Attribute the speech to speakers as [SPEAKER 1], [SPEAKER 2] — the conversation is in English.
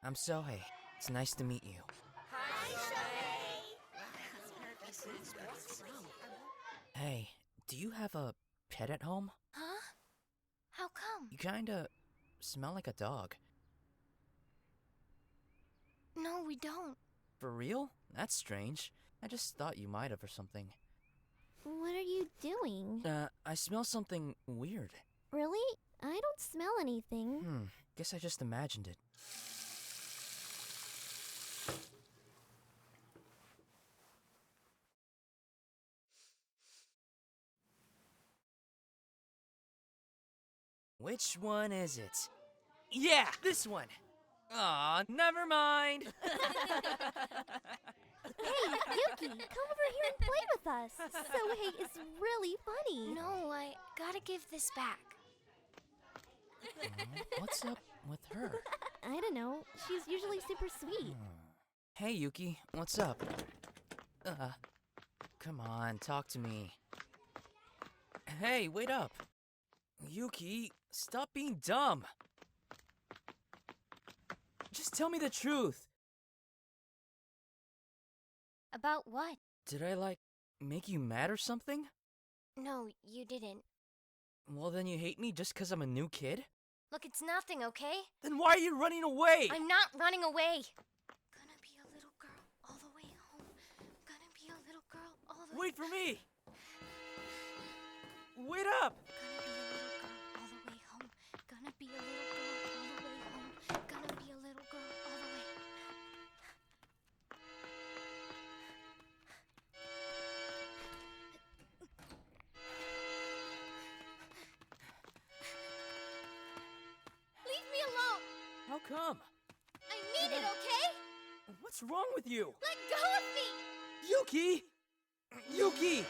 [SPEAKER 1] I'm Souhei. It's nice to meet you. Hey, do you have a pet at home?
[SPEAKER 2] Huh? How come?
[SPEAKER 1] You kinda smell like a dog.
[SPEAKER 2] No, we don't.
[SPEAKER 1] For real? That's strange. I just thought you might have or something.
[SPEAKER 3] What are you doing?
[SPEAKER 1] I smell something weird.
[SPEAKER 3] Really? I don't smell anything.
[SPEAKER 1] Guess I just imagined it. Which one is it? Yeah, this one! Aw, never mind!
[SPEAKER 3] Hey, Yuki, come over here and play with us. Souhei is really funny.
[SPEAKER 2] No, I gotta give this back.
[SPEAKER 1] What's up with her?
[SPEAKER 3] I don't know. She's usually super sweet.
[SPEAKER 1] Hey, Yuki, what's up? Come on, talk to me. Hey, wait up! Yuki, stop being dumb! Just tell me the truth!
[SPEAKER 2] About what?
[SPEAKER 1] Did I, make you mad or something?
[SPEAKER 2] No, you didn't.
[SPEAKER 1] Well, then you hate me just 'cause I'm a new kid?
[SPEAKER 2] Look, it's nothing, okay?
[SPEAKER 1] Then why are you running away?
[SPEAKER 2] I'm not running away. Gonna be a little girl all the way home. Gonna be a little girl all the way...
[SPEAKER 1] Wait for me! Wait up!
[SPEAKER 2] Gonna be a little girl all the way home. Gonna be a little girl all the way... Leave me alone!
[SPEAKER 1] How come?
[SPEAKER 2] I need it, okay?
[SPEAKER 1] What's wrong with you?
[SPEAKER 2] Let go of me!
[SPEAKER 1] Yuki! Yuki!